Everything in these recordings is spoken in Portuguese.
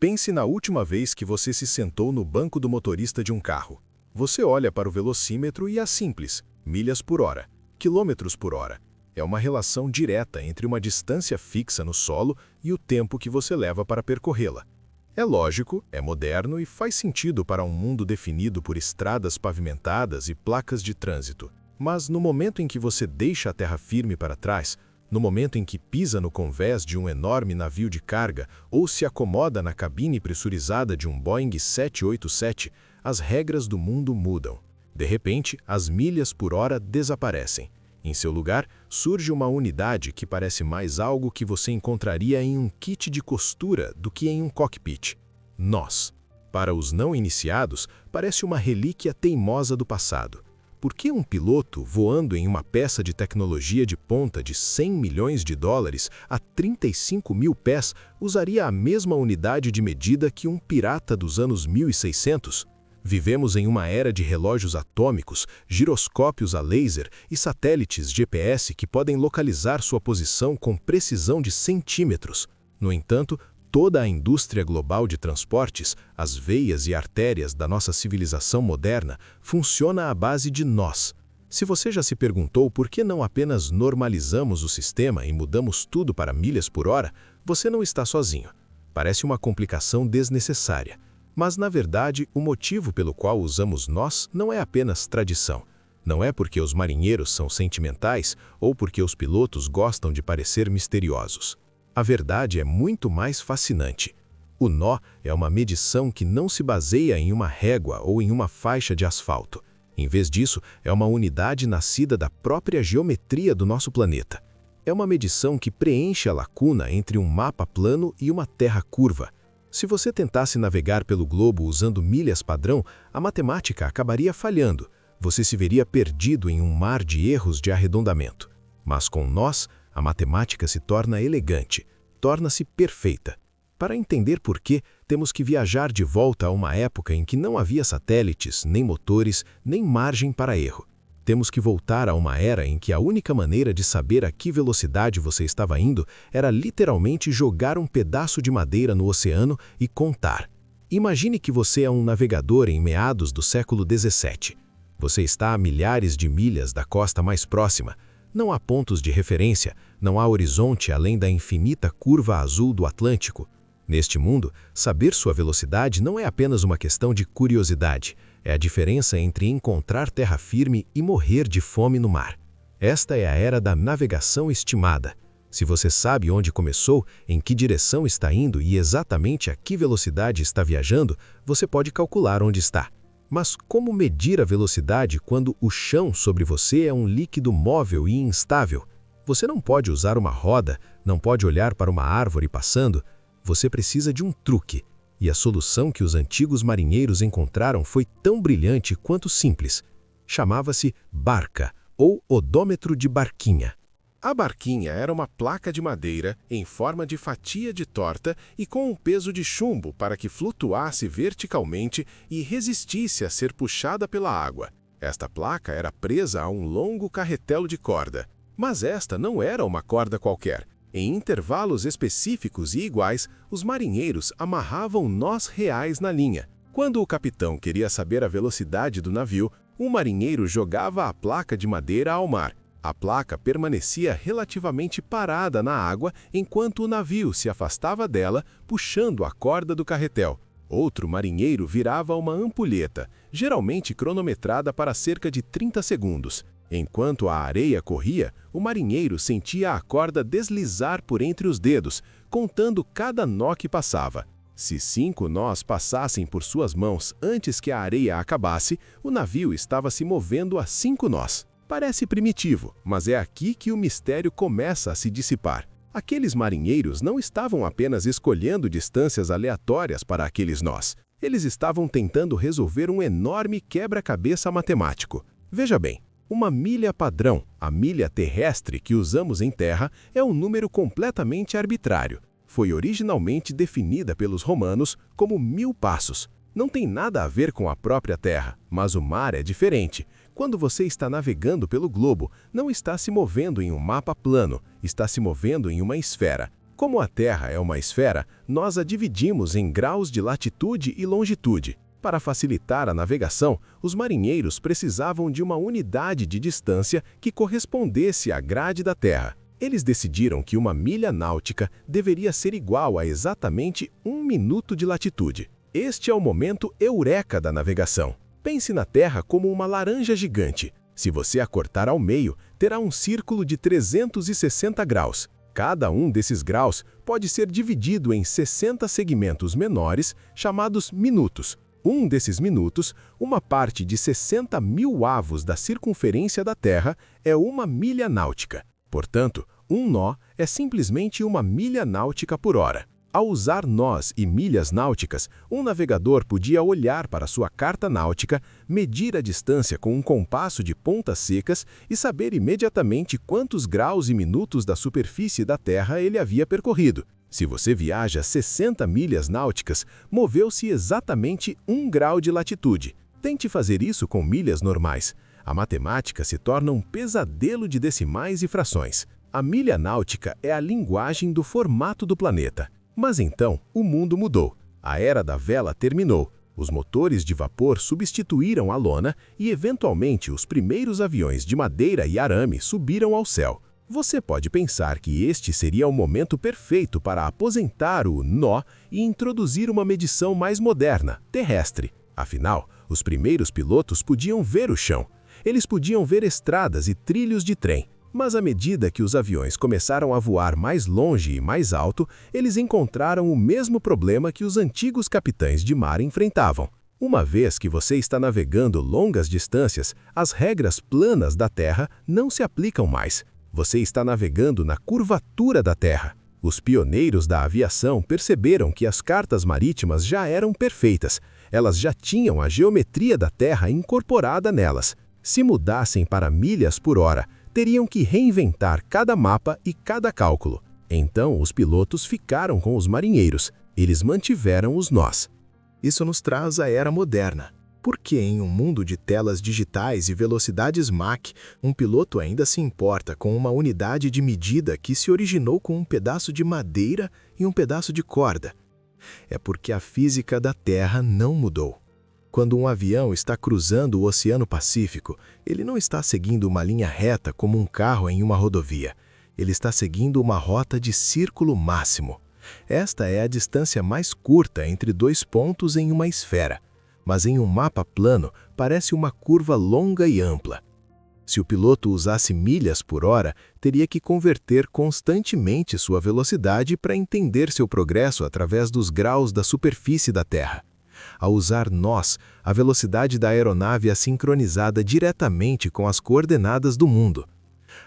Pense na última vez que você se sentou no banco do motorista de um carro. Você olha para o velocímetro e é simples, milhas por hora, quilômetros por hora. É uma relação direta entre uma distância fixa no solo e o tempo que você leva para percorrê-la. É lógico, é moderno e faz sentido para um mundo definido por estradas pavimentadas e placas de trânsito. Mas no momento em que você deixa a terra firme para trás, no momento em que pisa no convés de um enorme navio de carga ou se acomoda na cabine pressurizada de um Boeing 787, as regras do mundo mudam. De repente, as milhas por hora desaparecem. Em seu lugar, surge uma unidade que parece mais algo que você encontraria em um kit de costura do que em um cockpit. Nós. Para os não iniciados, parece uma relíquia teimosa do passado. Por que um piloto, voando em uma peça de tecnologia de ponta de 100 milhões de dólares a 35 mil pés, usaria a mesma unidade de medida que um pirata dos anos 1600? Vivemos em uma era de relógios atômicos, giroscópios a laser e satélites GPS que podem localizar sua posição com precisão de centímetros. No entanto, toda a indústria global de transportes, as veias e artérias da nossa civilização moderna, funciona à base de nós. Se você já se perguntou por que não apenas normalizamos o sistema e mudamos tudo para milhas por hora, você não está sozinho. Parece uma complicação desnecessária. Mas, na verdade, o motivo pelo qual usamos nós não é apenas tradição. Não é porque os marinheiros são sentimentais ou porque os pilotos gostam de parecer misteriosos. A verdade é muito mais fascinante. O nó é uma medição que não se baseia em uma régua ou em uma faixa de asfalto. Em vez disso, é uma unidade nascida da própria geometria do nosso planeta. É uma medição que preenche a lacuna entre um mapa plano e uma terra curva. Se você tentasse navegar pelo globo usando milhas padrão, a matemática acabaria falhando. Você se veria perdido em um mar de erros de arredondamento. Mas com nós, a matemática se torna elegante, torna-se perfeita. Para entender por quê, temos que viajar de volta a uma época em que não havia satélites, nem motores, nem margem para erro. Temos que voltar a uma era em que a única maneira de saber a que velocidade você estava indo era literalmente jogar um pedaço de madeira no oceano e contar. Imagine que você é um navegador em meados do século XVII. Você está a milhares de milhas da costa mais próxima. Não há pontos de referência, não há horizonte além da infinita curva azul do Atlântico. Neste mundo, saber sua velocidade não é apenas uma questão de curiosidade, é a diferença entre encontrar terra firme e morrer de fome no mar. Esta é a era da navegação estimada. Se você sabe onde começou, em que direção está indo e exatamente a que velocidade está viajando, você pode calcular onde está. Mas como medir a velocidade quando o chão sobre você é um líquido móvel e instável? Você não pode usar uma roda, não pode olhar para uma árvore passando. Você precisa de um truque. E a solução que os antigos marinheiros encontraram foi tão brilhante quanto simples. Chamava-se barca, ou odômetro de barquinha. A barquinha era uma placa de madeira em forma de fatia de torta e com um peso de chumbo para que flutuasse verticalmente e resistisse a ser puxada pela água. Esta placa era presa a um longo carretel de corda. Mas esta não era uma corda qualquer. Em intervalos específicos e iguais, os marinheiros amarravam nós reais na linha. Quando o capitão queria saber a velocidade do navio, um marinheiro jogava a placa de madeira ao mar. A placa permanecia relativamente parada na água enquanto o navio se afastava dela, puxando a corda do carretel. Outro marinheiro virava uma ampulheta, geralmente cronometrada para cerca de 30 segundos. Enquanto a areia corria, o marinheiro sentia a corda deslizar por entre os dedos, contando cada nó que passava. Se 5 nós passassem por suas mãos antes que a areia acabasse, o navio estava se movendo a 5 nós. Parece primitivo, mas é aqui que o mistério começa a se dissipar. Aqueles marinheiros não estavam apenas escolhendo distâncias aleatórias para aqueles nós. Eles estavam tentando resolver um enorme quebra-cabeça matemático. Veja bem. Uma milha padrão, a milha terrestre que usamos em terra, é um número completamente arbitrário. Foi originalmente definida pelos romanos como 1000 passos. Não tem nada a ver com a própria terra, mas o mar é diferente. Quando você está navegando pelo globo, não está se movendo em um mapa plano, está se movendo em uma esfera. Como a Terra é uma esfera, nós a dividimos em graus de latitude e longitude. Para facilitar a navegação, os marinheiros precisavam de uma unidade de distância que correspondesse à grade da Terra. Eles decidiram que uma milha náutica deveria ser igual a exatamente 1 minuto de latitude. Este é o momento eureka da navegação. Pense na Terra como uma laranja gigante. Se você a cortar ao meio, terá um círculo de 360 graus. Cada um desses graus pode ser dividido em 60 segmentos menores, chamados minutos. Um desses minutos, uma parte de 60 mil avos da circunferência da Terra, é uma milha náutica. Portanto, um nó é simplesmente uma milha náutica por hora. Ao usar nós e milhas náuticas, um navegador podia olhar para sua carta náutica, medir a distância com um compasso de pontas secas e saber imediatamente quantos graus e minutos da superfície da Terra ele havia percorrido. Se você viaja 60 milhas náuticas, moveu-se exatamente 1 grau de latitude. Tente fazer isso com milhas normais. A matemática se torna um pesadelo de decimais e frações. A milha náutica é a linguagem do formato do planeta. Mas então, o mundo mudou. A era da vela terminou. Os motores de vapor substituíram a lona e, eventualmente, os primeiros aviões de madeira e arame subiram ao céu. Você pode pensar que este seria o momento perfeito para aposentar o nó e introduzir uma medição mais moderna, terrestre. Afinal, os primeiros pilotos podiam ver o chão. Eles podiam ver estradas e trilhos de trem. Mas à medida que os aviões começaram a voar mais longe e mais alto, eles encontraram o mesmo problema que os antigos capitães de mar enfrentavam. Uma vez que você está navegando longas distâncias, as regras planas da Terra não se aplicam mais. Você está navegando na curvatura da Terra. Os pioneiros da aviação perceberam que as cartas marítimas já eram perfeitas. Elas já tinham a geometria da Terra incorporada nelas. Se mudassem para milhas por hora, teriam que reinventar cada mapa e cada cálculo. Então, os pilotos ficaram com os marinheiros. Eles mantiveram os nós. Isso nos traz à era moderna. Porque em um mundo de telas digitais e velocidades Mach, um piloto ainda se importa com uma unidade de medida que se originou com um pedaço de madeira e um pedaço de corda? É porque a física da Terra não mudou. Quando um avião está cruzando o Oceano Pacífico, ele não está seguindo uma linha reta como um carro em uma rodovia. Ele está seguindo uma rota de círculo máximo. Esta é a distância mais curta entre dois pontos em uma esfera. Mas em um mapa plano, parece uma curva longa e ampla. Se o piloto usasse milhas por hora, teria que converter constantemente sua velocidade para entender seu progresso através dos graus da superfície da Terra. Ao usar nós, a velocidade da aeronave é sincronizada diretamente com as coordenadas do mundo.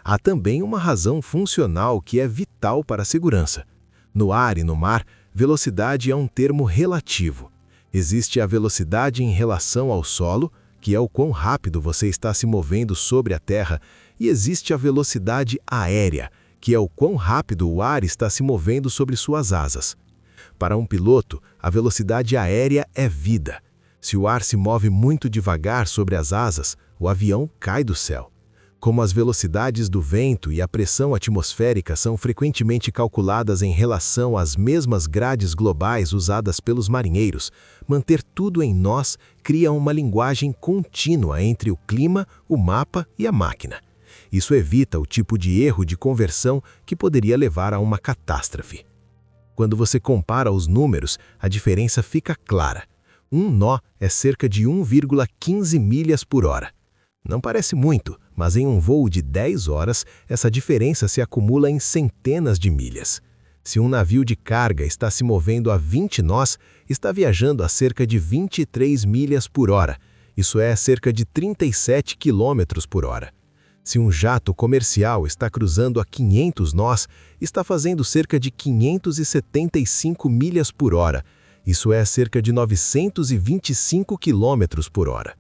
Há também uma razão funcional que é vital para a segurança. No ar e no mar, velocidade é um termo relativo. Existe a velocidade em relação ao solo, que é o quão rápido você está se movendo sobre a Terra, e existe a velocidade aérea, que é o quão rápido o ar está se movendo sobre suas asas. Para um piloto, a velocidade aérea é vida. Se o ar se move muito devagar sobre as asas, o avião cai do céu. Como as velocidades do vento e a pressão atmosférica são frequentemente calculadas em relação às mesmas grades globais usadas pelos marinheiros, manter tudo em nós cria uma linguagem contínua entre o clima, o mapa e a máquina. Isso evita o tipo de erro de conversão que poderia levar a uma catástrofe. Quando você compara os números, a diferença fica clara. Um nó é cerca de 1,15 milhas por hora. Não parece muito, mas em um voo de 10 horas, essa diferença se acumula em centenas de milhas. Se um navio de carga está se movendo a 20 nós, está viajando a cerca de 23 milhas por hora. Isso é cerca de 37 quilômetros por hora. Se um jato comercial está cruzando a 500 nós, está fazendo cerca de 575 milhas por hora. Isso é cerca de 925 quilômetros por hora.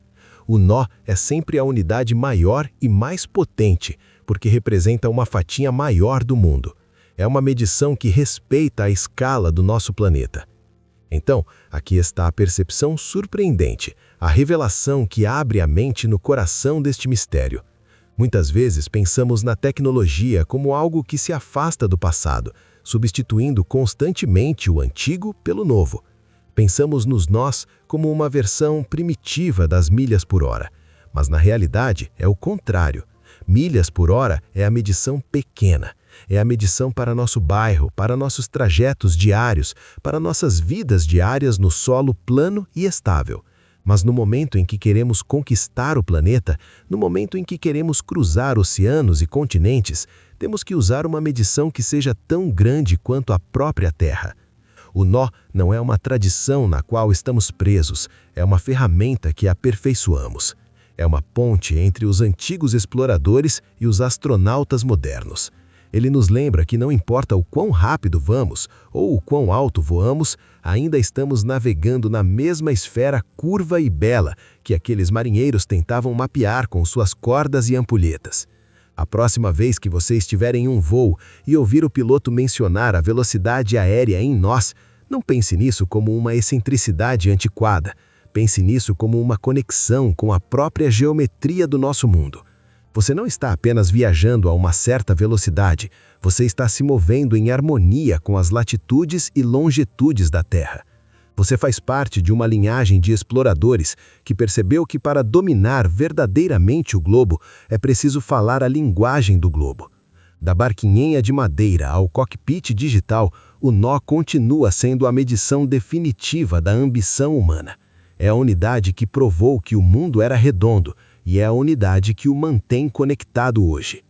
O nó é sempre a unidade maior e mais potente, porque representa uma fatia maior do mundo. É uma medição que respeita a escala do nosso planeta. Então, aqui está a percepção surpreendente, a revelação que abre a mente no coração deste mistério. Muitas vezes pensamos na tecnologia como algo que se afasta do passado, substituindo constantemente o antigo pelo novo. Pensamos nos nós como uma versão primitiva das milhas por hora, mas na realidade é o contrário. Milhas por hora é a medição pequena, é a medição para nosso bairro, para nossos trajetos diários, para nossas vidas diárias no solo plano e estável. Mas no momento em que queremos conquistar o planeta, no momento em que queremos cruzar oceanos e continentes, temos que usar uma medição que seja tão grande quanto a própria Terra. O nó não é uma tradição na qual estamos presos, é uma ferramenta que aperfeiçoamos. É uma ponte entre os antigos exploradores e os astronautas modernos. Ele nos lembra que não importa o quão rápido vamos ou o quão alto voamos, ainda estamos navegando na mesma esfera curva e bela que aqueles marinheiros tentavam mapear com suas cordas e ampulhetas. A próxima vez que você estiver em um voo e ouvir o piloto mencionar a velocidade aérea em nós, não pense nisso como uma excentricidade antiquada. Pense nisso como uma conexão com a própria geometria do nosso mundo. Você não está apenas viajando a uma certa velocidade, você está se movendo em harmonia com as latitudes e longitudes da Terra. Você faz parte de uma linhagem de exploradores que percebeu que para dominar verdadeiramente o globo é preciso falar a linguagem do globo. Da barquinha de madeira ao cockpit digital, o nó continua sendo a medição definitiva da ambição humana. É a unidade que provou que o mundo era redondo e é a unidade que o mantém conectado hoje.